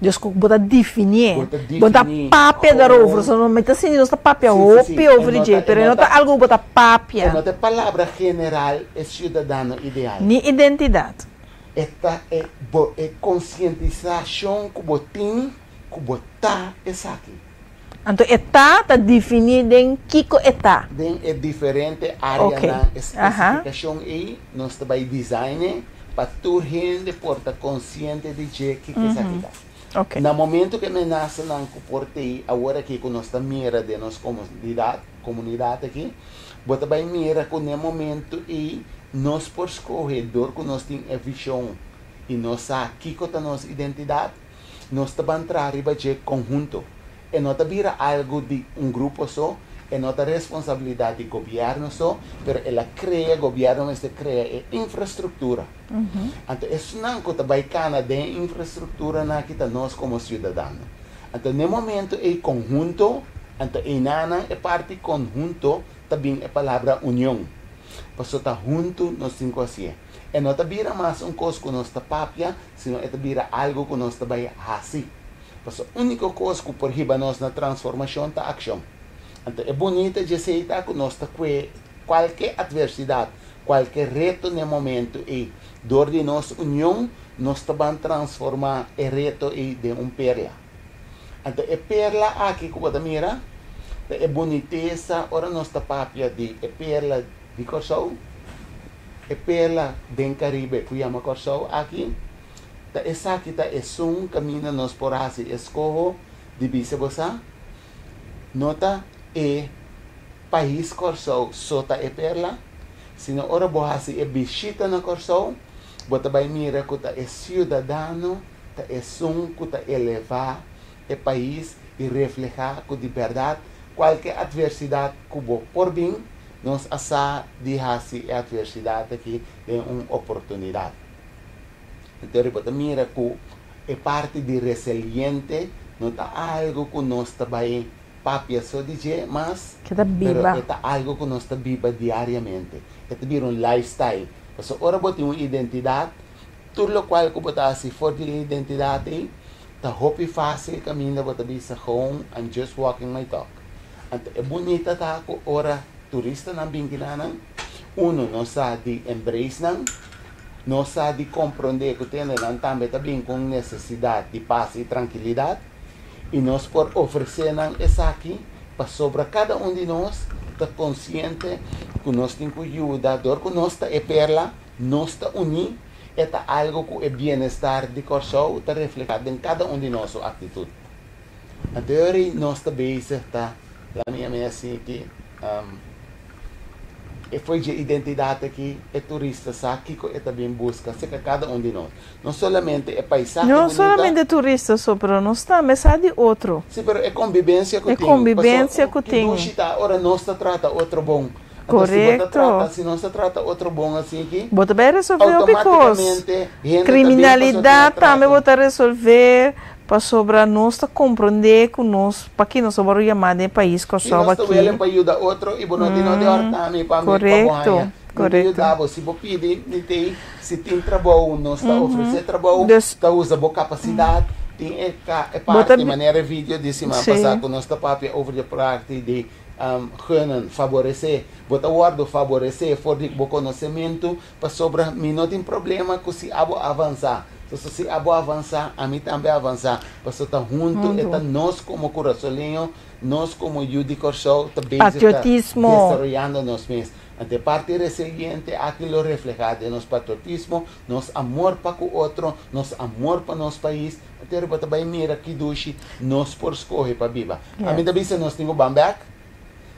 Deus que bota definir, bota papia da roupa, só não mete assim, nós tá papia roupa over de, pero não tá algo bota papia. Não é palavra general é cidadão ideal. Ni identidade. Esta é conscientização que botin, que botar essa aqui. Então, está definido em que está. É diferente área na especificação e nós também design para toda gente porta consciente de que é essa aqui. Okay. No momento que me nasce na porte agora que nós estamos mira de nossa comunidade aqui, bota bem mira que no momento e nós por escorredor que nós temos a visão e nós aqui que está nossa identidade, nós estamos entrar em de conjunto. E não vira algo de grupo só, e não é responsabilidade do governo só, mas ela cria, o governo cria infraestrutura. Então, isso não é bacana de infraestrutura na que nós como cidadãos. Então, no momento é conjunto, então, é parte conjunto, também é a palavra união. Porque está junto, nós temos que fazer. E não vira mais coisa que nós está papia, sino vira algo que nós está fazer. Porque a única coisa que por riba nós na transformação é a ação. Então é bonito de aceitar que nós estamos qualquer adversidade, qualquer reto no momento e dor de nossa união, nós estamos transformar o reto de perla. Então a perla aqui que você mira, é boniteza, ora nós estamos papia de perla de Corsol, a perla do Caribe que chama Corsol aqui. Essa aqui é um caminho nós por assim escorro de vice-versa. Nota é país Corsol sota é perla. Se não ora bohasi é visita na Corsol, bota vai mira que é cidadão, é que elevar o país e reflejar que de verdade qualquer adversidade que por vir nós asa de hasi a adversidade aqui é uma oportunidade. Então, você mira que é parte de resiliente, não está algo que nós também papia só dizer, mas é algo que nós viva diariamente. É também um lifestyle. Porque ora você tem uma identidade, tudo o qual você está se for de identidade, está hopi fácil caminho, você bisa home and just walking my talk. Então, é bonita tá que ora turista não binginanan, não sabe de embrace não, não sabe de compreender que tem também com necessidade de paz e tranquilidade, e nós por oferecer essa aqui para sobre cada de nós estar consciente que nós temos que ajudar, que nós está perla, nós está unir é algo que o bem-estar de Corsou está refletido em cada de nossa atitude. A teoria nós também está, a minha assim que foi de identidade que é turista sabe que também busca se cada de nós. Não somente é paisagem não bonita, somente turista só para nós também sabe de outro. sim, mas é convivência que é tem. Convivência que tem. Ora nós trata outro bom. Correto. Se não se trata outro bom assim aqui, bota bem resolver o que criminalidade também bota resolver para sobre nós compreender que nós para que nós somos chamados de país que só aqui. Nós estamos para ajudar outro e não tem de hortami para correto. Correto. Se você pedir, se tem trabalho, nós está oferecer trabalho, está usa boa capacidade. Tem parte de maneira vídeo de semana passada que nós está para over de parte de kunnen favorecer, bota guardo favorecer, for de bom conhecimento, para sobre mim não tem problema que se abo avançar. Se abo avançar, a mim também avançar, para estar junto, é nós como coraçolinho, nós como Judy Corsou, também patriotismo, desarrollando nós mesmos. Ante parte resiliente, aquilo reflejado nosso patriotismo, nosso amor para o outro, nosso amor para nosso país. Até bota bem mira que duche, nós por escolher para viva. A mim também se nós temos bambac,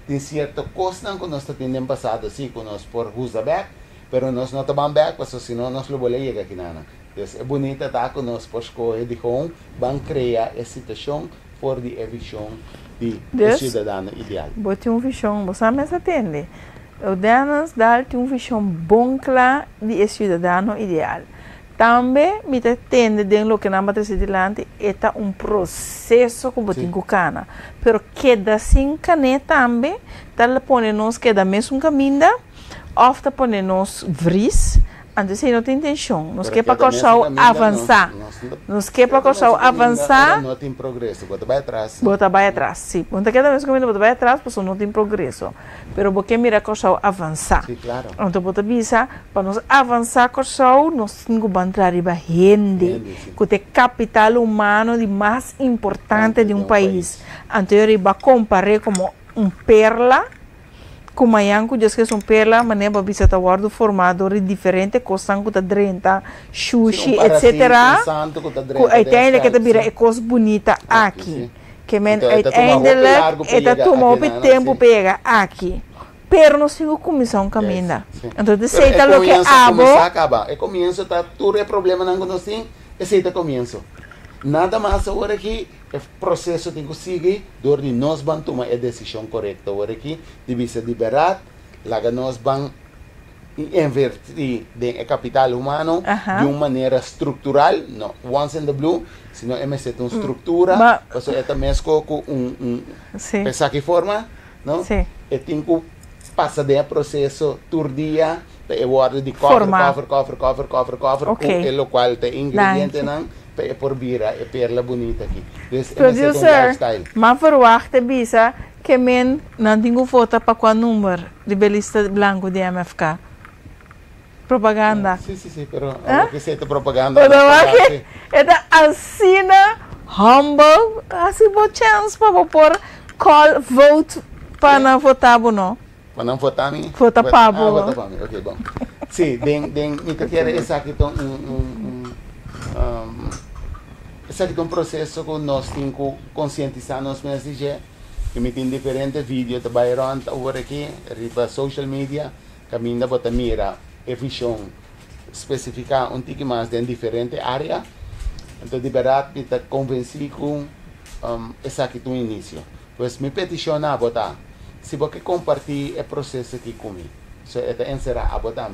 tem certa coisa que nós temos no passado, assim, que nós por usabac, pero nós não estamos back, porque senão nós não vamos chegar aqui nada. Então é bonito tá que nós por escolher de como vamos criar a situação por de visão de cidadão ideal. Bote visão, você mesmo atende. O Danas dá uma visão bom clara de cidadão ideal. Também me atende de lo que na matriz delante é processo que botin cana, pero queda sem caneta também, tal pone nos queda mesmo caminho, ofta pone nos vris. Antes se não tem intenção, nos quer para Corsou avançar, nos quer para Corsou avançar, não tem progresso, bota vai atrás. Bota vai atrás, sim. Quando quer mesmo caminho, bota vai atrás, porque não tem progresso. Pero porque mira Corsou avançar. Sim, claro. Então bota visa para nós avançar Corsou, nós temos que entrar riba gente, que é capital humano de mais importante de um país. Então eu vou comparar como perla. Como ayanku just que são perla, mané para visitar guardo formador diferente, costan que 30, sushi, etc. Aí tem ele que tá vira coisa bonita aqui, que men eindelijk eta tomou o tempo pega aqui. Pero nós temos comissão caminha. Então aceita lo que abo. É começo tá tudo é problema não nós tem, aceita começo. Nada mais agora que o processo tem que seguir, onde nós vamos tomar a decisão correta. Agora que deve ser liberado, lá nós vamos invertir o capital humano de uma maneira estrutural, não once in the blue, senão é mais uma estrutura, porque é também com pensar que forma, não? E tem que passar de processo todo dia, é o ordem de cofre, é o qual tem ingrediente, não? Por vira é perla bonita aqui. Producer, mas verwachte bisa que men não tenho foto para qual número de belista branco de MFK. Propaganda. Sim, pero que seja propaganda. É da assina humble, assim boa chance para pôr call vote para votar não. Para não votar mim? Vota para vota para mim. OK, bom. Sim, me quero essa aqui esse é um processo que nós temos que conscientizar nos mesmos que me tem diferentes vídeos trabalhando agora aqui riba social media caminha para mira a visão específica pouco mais em diferentes áreas então de verdade me está convencido com esse aqui do início pois me peticiona a botar se você compartilhar o processo aqui comigo isso é encerrar a botar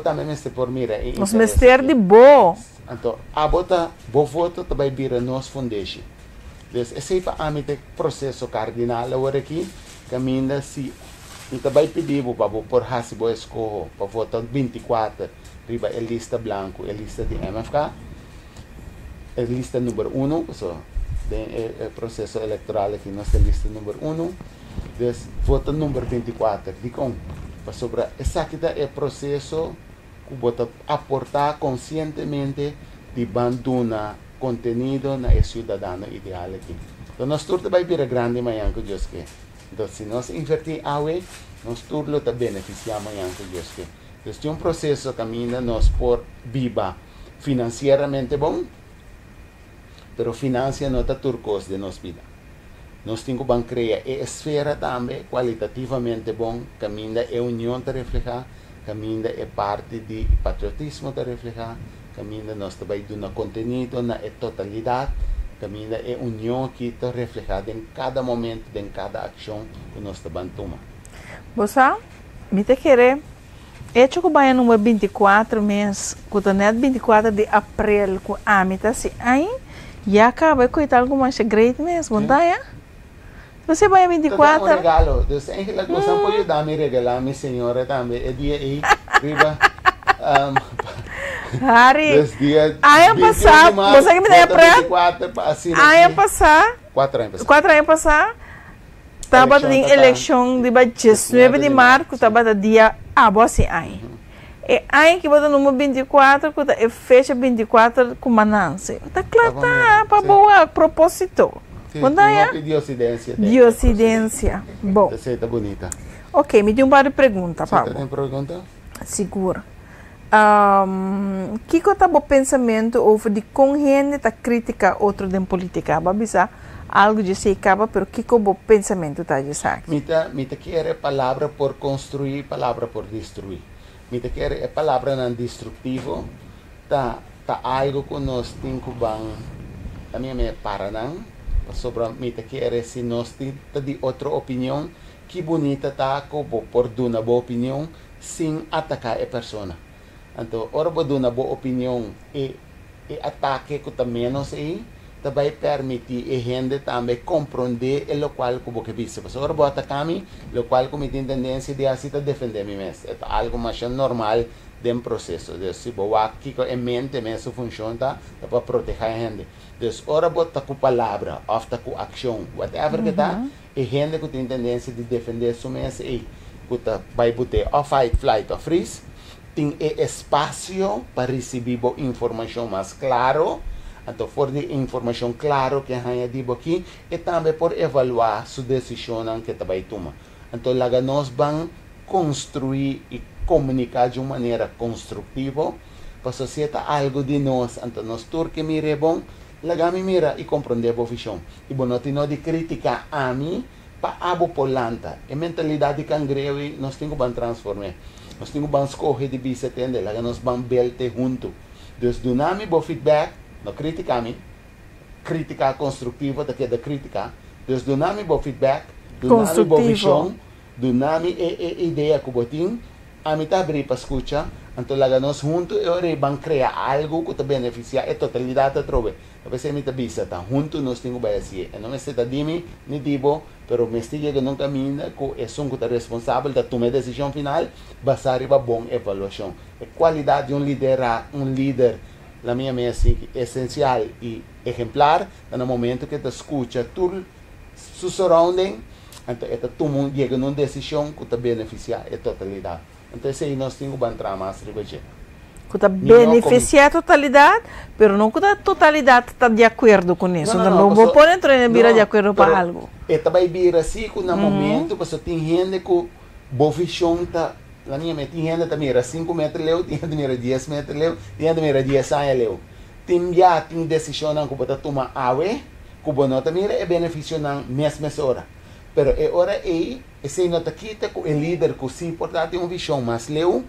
também se por mira nós mestre de boa. Então, a bota boa voto também vira nos foundation. Então, esse é o processo cardinal agora aqui, caminha se e também pedimos para por hasibo escolho para votar 24 riba a lista branco, a lista de MFK, a lista número 1, so o processo eleitoral aqui nós temos a lista número 1, então voto número 24, digo para sobre esse aqui é o processo que bota aportar conscientemente de abandonar conteúdo na cidadão ideal aqui. Então nós tudo vai vir grande amanhã que Deus quer. Então se nós invertir a nós tudo está beneficiar amanhã que Deus quer. Então, um processo caminha nós por viva financeiramente bom, pero financia não está turcos de nossa vida. Nós temos que criar a esfera também qualitativamente bom, caminha a união te reflejar, caminha a parte de patriotismo te reflejar, caminha nós também do conteúdo na totalidade, caminha a união que está reflejada em cada momento, em cada ação que nós estamos tomando. Você, me te querer, hecho que vai no 24 mês, que o net 24 de abril, que a mita se aí, já acaba com algo mais great mesmo, não é? Você vai 24? Um regalo. Deus, Angela, você pode dar me regalar, minha senhora também. É dia aí, riba. Harry, aí passar, você que me deu para aí passar, 4 anos passar, estava em eleição de 19 de março, estava dia assim aí. E aí que bota número 24, que fecha 24 com manança. Tá claro, tá para boa propósito. Diocidência. Bom. Receita bonita. Ok, me deu um par de perguntas, Pablo. Tem pergunta? Seguro. Que é o pensamento ou de com gente tá crítica outro de política? Babisa algo de se acaba, pero que é o pensamento tá de saque? Mita quer palavra por construir, palavra por destruir. Mita quer palavra não destrutivo, tá algo que nós temos a minha me para não. Sobre mita quer se nós temos de outra opinião, que bonita tá por dar uma boa opinião sem atacar a pessoa. Então, ora por dar uma boa opinião e ataque que tá menos aí, vai permitir a gente também compreender o qual que você visse. Porque ora por atacar mim, o qual que me tem tendência de assim defender mim mesmo. É algo mais normal de processo. Então, se você aqui em mente mesmo funciona, tá para proteger a gente. Então, ora bota com palavra, ou com ação, whatever que tá, e gente que tem tendência de defender isso mesmo, e que vai botar ou fight, flight ou freeze, tem espaço para receber informação mais claro, então for de informação claro que a gente aqui, e também por avaliar sua decisão que vai tomar. Então, lá nós vamos construir e comunicar de uma maneira construtiva para a sociedade algo de nós. Então, nós turcos que mire bom, lá me mira e compreender a visão. E bom, não tem de criticar a mim para a polanta. A mentalidade que angrevi, nós temos que transformar. Nós temos que escolher de bisetende, lá nós vamos belte junto. Então, do nome bom feedback, não criticar a mim, crítica construtiva da que da crítica. Então, do nome bom feedback, do nome bom visão, do nome ideia que eu tenho, a mim está abrir para escutar, então lá nós juntos vamos criar algo que está beneficiar a totalidade da trova. Depois a mim está visita, juntos nós temos que fazer. Não me está dimi, nem digo, pero me estiga que não caminha, que é um que está responsável da tomar a decisão final, basar em uma boa avaliação. A qualidade de um líder, na minha mesa, é essencial e exemplar, no momento que te escuta tudo, seu surrounding, então todo mundo chega numa decisão que está beneficiar a totalidade. Então, aí nós temos que entrar mais ribeiro. Que beneficia a totalidade, mas não que a totalidade está de acordo com isso. Não vou pôr entrar de acordo para algo. E também vira assim, que no momento, você tem gente que boa visão está. Na minha mente, tem gente que mira 5 metros leu, tem gente que mira 10 metros leu, tem gente que mira 10 anos leu. Tem decisão que você toma água, que você não mira e beneficia na mesma hora. Pero é hora aí, esse nota quita com o líder que se importa tem uma visão mais leu,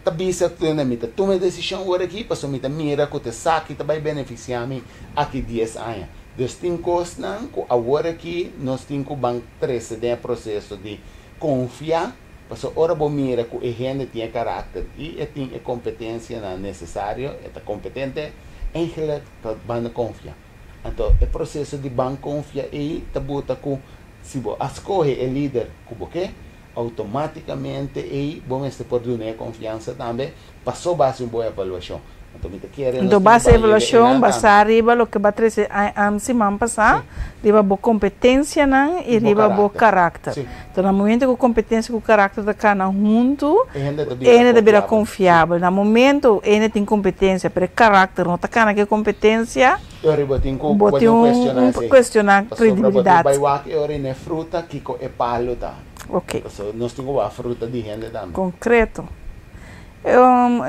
tá bisa que na mita toma decisão agora aqui, passou mita mira que te saque vai beneficiar me aqui 10 anos. Deus tem coisas não, que agora aqui nós temos que ban preceder o processo de confiar, passou hora bom mira que a gente tem caráter e tem a competência necessária, é competente, em que vai confiar. Então, o processo de ban confiar aí tá bota com se você escolhe o líder que você automaticamente aí vamos ter dar confiança também, passou base uma boa avaliação. Então, base avaliação, base arriba, o que vai trazer antes de passar, riba boa competência e riba boa caráter. Então, no momento que a competência e o caráter da cana junto, ele deve ser confiável. No momento, ele tem competência, mas o caráter não está cana que competência, bote questionar credibilidade. Vai fruta que é palo tá. Ok. Nós temos a fruta de gente também. Concreto.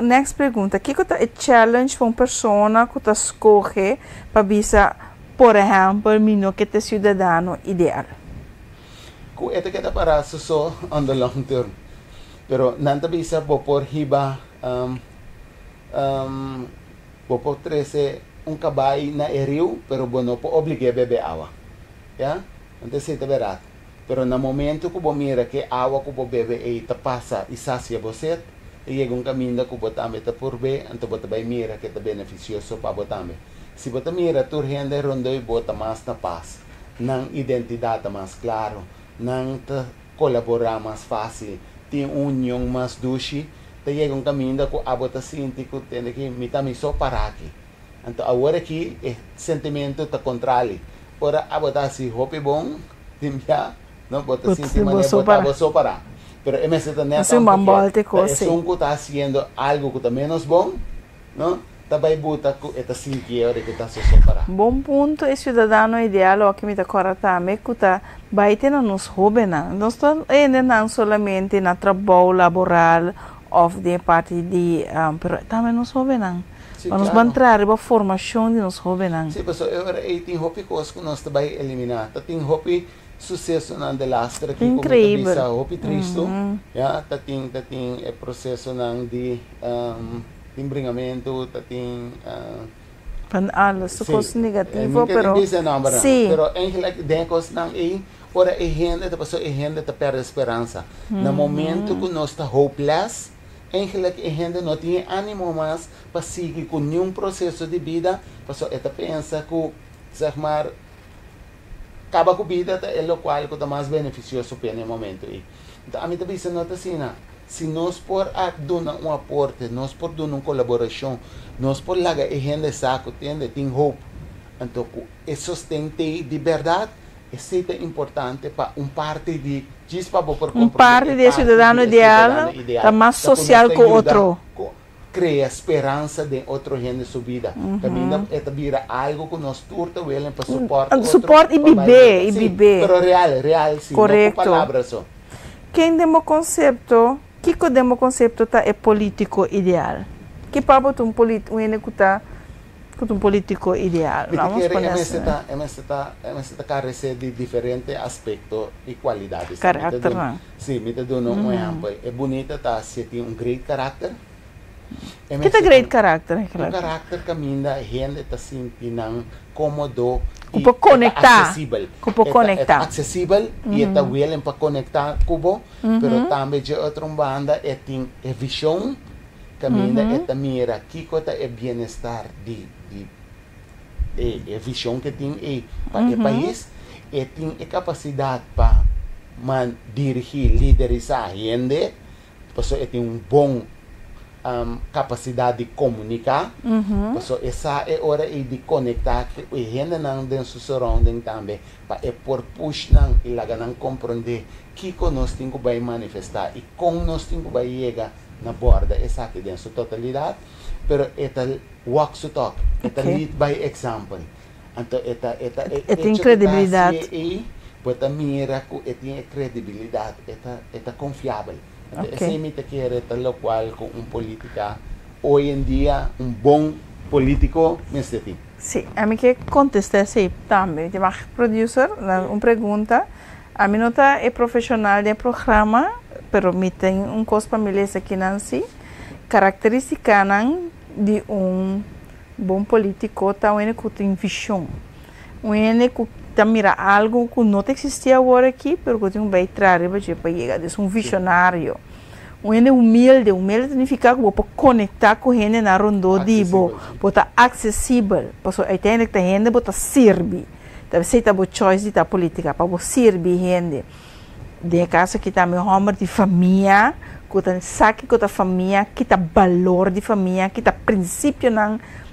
Next pergunta. Que é challenge para uma pessoa que escolhe para bisa, por exemplo, mino que é cidadão ideal? Ito kita para suso on the long term. Pero nanta bisa por hiba por 13 kabay na eriu pero bono po obligue bebe awa. Ya? Antes ito verat. Pero na momento ko mira que awa ko bebe e tapasa isasya boset e yegong caminho ko botame ta purbe anto botabay mira que ta beneficioso pa botame. Si bota mira turhende rondoy bota mas na paz, nang identidade mais claro, nang colaborar mais fácil, tem união mais duche, te chega caminho que a bota sinti que tem que me também só parar aqui. Então agora aqui é sentimento tá contrário. Ora a bota assim hope bom, timbia, não bota sinti mas bota só parar. Pero é mesmo nessa é um que tá fazendo algo que tá menos bom, não? Tabay buta ko ita sinti ora que tá só parar. Bom ponto é cidadão ideal o que me tá corretame que tá baite na nos jovens, não está não somente na trabalho laboral ou de parte de pero também nos jovens. Vamos entrar para a formação de nos jovens. Sim, pessoal, eu era 18 hopi coisas que nós também eliminar. Tem hopi sucesso na delastra que como bisa hopi tristo, ya, tem é processo nang de embrinhamento, tem alas, coisas negativas, pero sim. Pero eigenlijk denkos nang ora a gente, pessoa a gente tá perde esperança. No momento que nós está hopeless, eigenlijk a gente não tem ânimo mais para seguir com nenhum processo de vida, pessoa esta pensa que, zeg maar, acaba com a vida é o qual é mais beneficioso para o momento. Então, a mim também se nota assim, se nós por dar um aporte, nós por dar uma colaboração, nós por largar a gente saco, tem hope. Então, o sustento de verdade é importante para parte de parte de cidadão ideal, está mais social que o outro. Cria esperança de outro gente na sua vida. Também é vira algo que nós turta ele para suportar. Suporte e viver. Pero real, sim. Correto. Não palavras só. Quem demo conceito, que demo conceito é político ideal? Que papo um político, um político ideal. Vamos carece de diferentes aspectos e qualidades. Caráter. Sim, me dá um exemplo. É bonita, se tem great caráter. Que é great caráter? O caráter caminha, a gente está sentindo cômodo e conectar. Conectar. Acessível e está willing para conectar com pero também de outra banda tem a visão caminha e mira que é bem-estar de a visão que tem para o país e tem a capacidade para dirigir, liderizar a gente, pessoa tem bom capacidade de comunicar, pessoa essa é hora de conectar a gente não tem seu surrounding também para por push não e lá não compreender que nós temos que manifestar e como nós temos que chegar na borda essa aqui dentro sua totalidade, pero esta walk to talk, esta lead by example, então esta tem credibilidade e bota mira que tem credibilidade, esta confiável. Essa imita que é o qual com política hoje em dia bom político necessita. Sim, a mim que contestar sim também. Eu producer uma pergunta. A mim não é profissional de programa, pero me tem coisa para me ler aqui Nancy. Característica de bom político tá que tem visão. Que tá mira algo que não existia agora aqui, pero que tem bem trazer para chegar, é visionário. Humilde significa que você conectar com gente na ronda de você acessível, porque uiteindelijk a gente você serve. Deve ser a choice da política para você servir gente. De caso que também homem de família, que tá sabe que a família, que tá valor de família, que tá princípio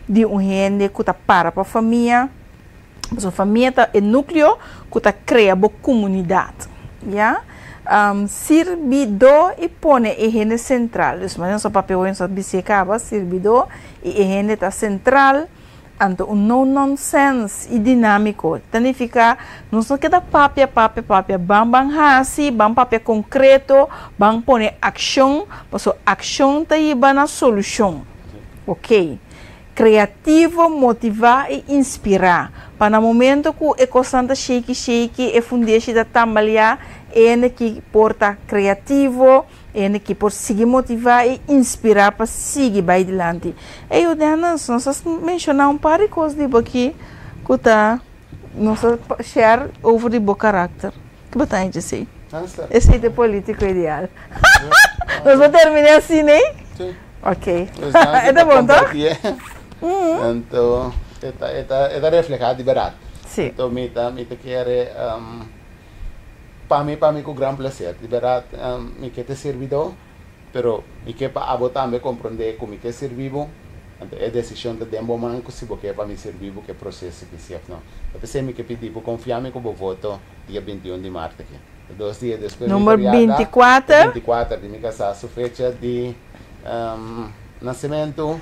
de gente que tá para a família. A família é o núcleo que está criando a comunidade. Yeah? Servidor e põe a gente central. Mas não só papel, não só bicicleta, servidor e a gente está central ante um no-nonsense e dinâmico. Significa, não só que da papia, bang hasi, bang papia concreto, bang pone ação, mas ação tá aí na solução. Ok? Criativo, motivar e inspirar. Para o momento que é constante shake, é fundeixe da tambalear, é que porta criativo, é que por seguir motivar e inspirar para seguir vai adiante. E eu nós mencionar um par de coisas de aqui que tá nós share over the book character. Que botar dizer? Esse é o político ideal. Nós vamos terminar assim, né? Sim. Ok. É da bom, tá? Então, é reflejado de verdade. Sim. Então, me quer para mim com grande prazer, de verdade, me quer ter servido, pero me quer para abo também compreender como me quer servido, então é decisão de dembo manco se você para me servir que processo que se faz não. Eu pensei me que pedir para confiar me como voto dia 21 de março aqui. 2 dias depois. Número 24. 24 de me casar, sua fecha de nascimento.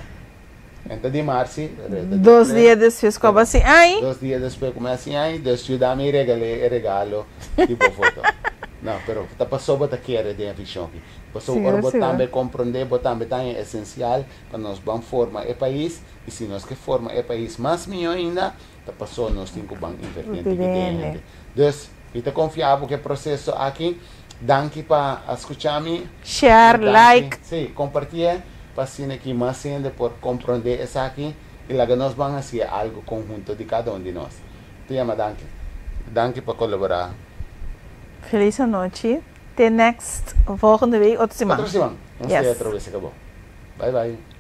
Então de março. 2 dias depois como assim, ai? 2 dias depois como assim, ai, Deus te dá me regalo tipo foto. Não, pero tá passou bota querer de avião aqui. Passou ora botar me compreender, botar me é essencial para nós vamos formar o país e se nós que forma o país mais melhor ainda, tá passou nós cinco bancos invertentes. Então, eu te confiava que o processo aqui, danke para escutar-me. Share, like. Sim, compartilhar. Para que mais gente por compreender isso aqui e logo nós vamos fazer algo conjunto de cada de nós. Te amo, danke. Danke por colaborar. Feliz noite. Até volgende week, outra semana. Outra semana. Vamos ter outra vez, acabou. Bye, bye.